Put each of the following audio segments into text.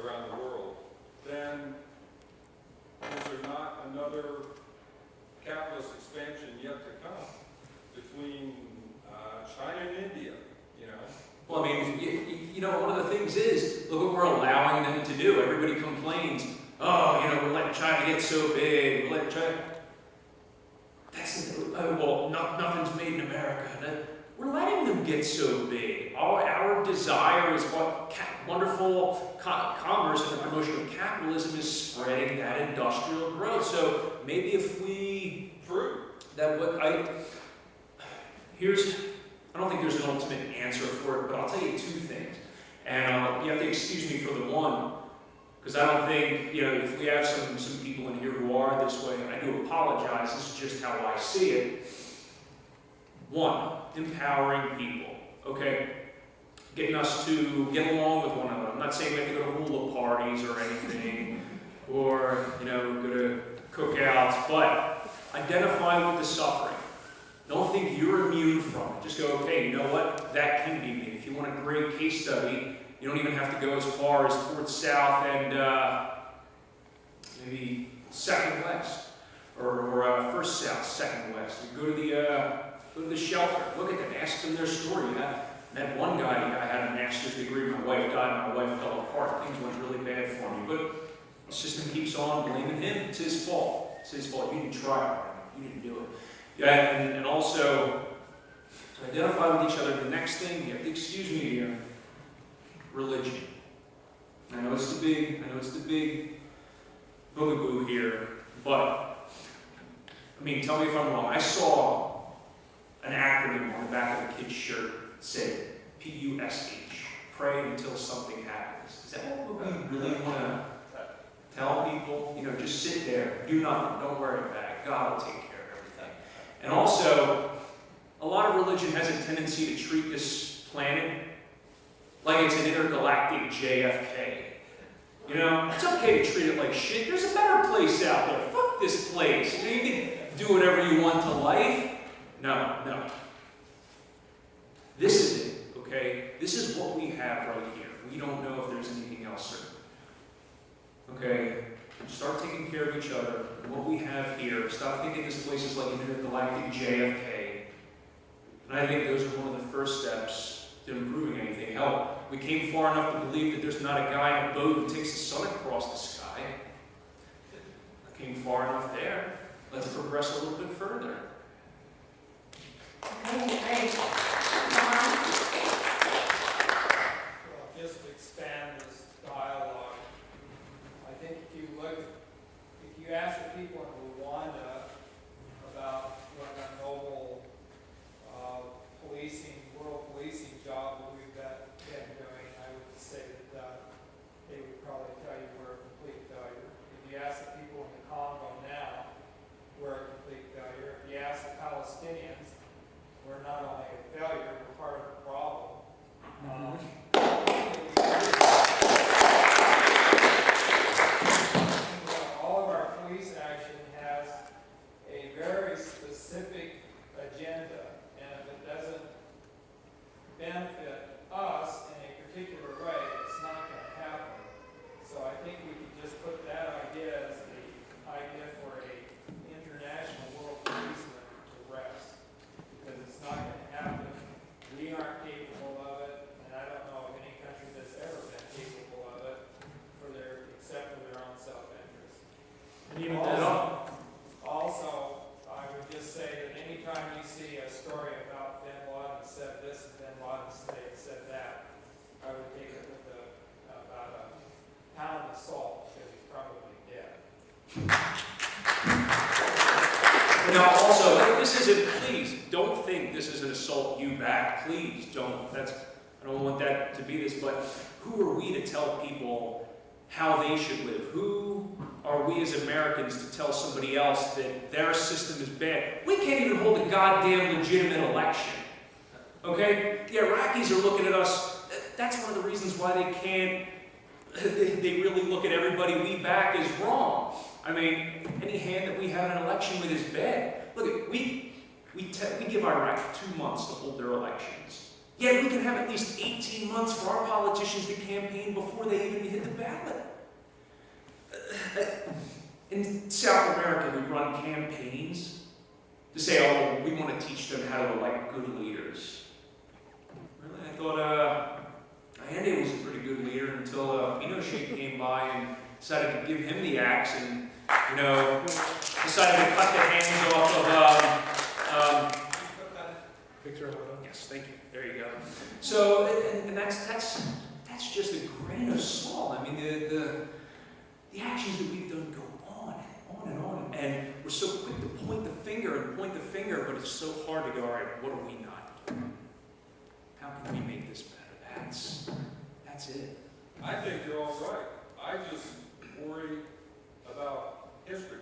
around the world, then is there not another capitalist expansion yet to come between China and India, you know? Well, I mean, you know, one of the things is, look what we're allowing them to do. Everybody complains, oh, you know, we're letting China get so big, we're letting China... nothing's made in America. We're letting them get so big. Our desire is what wonderful commerce and the promotion of capitalism is spreading that industrial growth. So maybe if we... True. That what I don't think there's an ultimate answer for it, but I'll tell you two things. And you have to excuse me for the one, because I don't think, you know, if we have some people in here who are this way, I do apologize. This is just how I see it. One, empowering people, okay? Getting us to get along with one another. I'm not saying we have to go to hula parties or anything, or, you know, go to cookouts, but identify with the suffering. Don't think you're immune from it. Just go, okay, you know what? That can be me. If you want a great case study, you don't even have to go as far as Fourth South and maybe Second West, or First South, Second West. You go to the shelter. Look at them. Ask them their story. That one guy, I had a master's degree. My wife died. My wife fell apart. Things went really bad for me. But the system keeps on blaming him. It's his fault. It's his fault. You didn't try hard enough. You didn't do it. Yeah, and also to identify with each other. The next thing, you have to excuse me here. Religion. I know it's the big boogaboo here, but I mean, tell me if I'm wrong. I saw an acronym on the back of a kid's shirt that said PUSH, pray until something happens. Is that what we really want to tell people? You know, just sit there, do nothing, don't worry about it. God will take care of everything. And also, a lot of religion has a tendency to treat this planet like it's an intergalactic JFK. You know, it's okay to treat it like shit. There's a better place out there. Fuck this place. You know, you can do whatever you want to life. No. This is it, okay? This is what we have right here. We don't know if there's anything else certain. Okay? Start taking care of each other. And what we have here, stop thinking this place is like an intergalactic JFK. And I think those are one of the first steps to improving anything. Hell, we came far enough to believe that there's not a guy in a boat who takes the sun across the sky. I came far enough there. Let's progress a little bit further. Well, just to expand this dialogue, I think if you ask the people in Rwanda about what a noble world policing job that we've been doing, I would say that they would probably tell you we're a complete failure. If you ask the people in the Congo now, we're a complete failure. If you ask the Palestinians, we're not only a failure, we're part of the problem. All of our police action has a very specific agenda, and if it doesn't benefit us in a particular way, it's not going to happen. So I think we can just put that idea as the idea for a international world policeman to rest, because it's not going to happen. We aren't capable of it, and I don't know of any country that's ever been capable of it except for their own self-interest. And even that. Also, I would just say that anytime you see a story about Bin Laden said this and Bin Laden said that, I would take it with about a pound of salt, because he's probably dead. Now also, this isn't, please, don't think this is an assault you back. Please don't. I don't want that to be this, but who are we to tell people how they should live? Who are we as Americans to tell somebody else that their system is bad? We can't even hold a goddamn legitimate election. Okay? The Iraqis are looking at us. That's one of the reasons why they can't, they really look at everybody we back as wrong. I mean, any hand that we have an election with is bad. Look, we give Iraq 2 months to hold their elections. Yet we can have at least 18 months for our politicians to campaign before they even hit the ballot. In South America, we run campaigns to say, oh, we want to teach them how to elect good leaders. Really? I thought Allende was a pretty good leader until Pinochet came by and decided to give him the axe and, decided to cut the hands off of, yes, thank you. There you go. So, and that's just a grain of salt. I mean, the actions that we've done go on, and we're so quick to point the finger, but it's so hard to go, all right, what are we not doing? How can we make this better? That's it. I think you're all right. I just worry about history.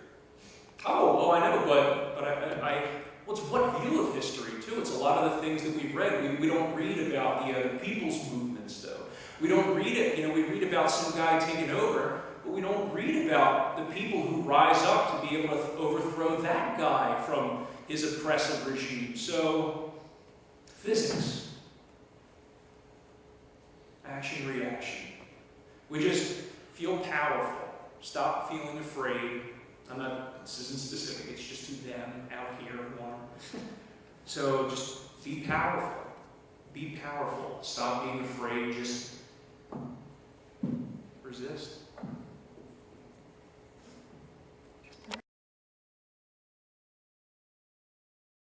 Oh, I know, but well, it's what view of history, too. It's a lot of the things that we've read. We don't read about the people's movements, though. We don't read it, we read about some guy taking over, but we don't read about the people who rise up to be able to overthrow that guy from his oppressive regime. So, physics. Action, reaction. We just feel powerful. Stop feeling afraid. This isn't specific, it's just to them out here. So just be powerful. Be powerful. Stop being afraid, just resist.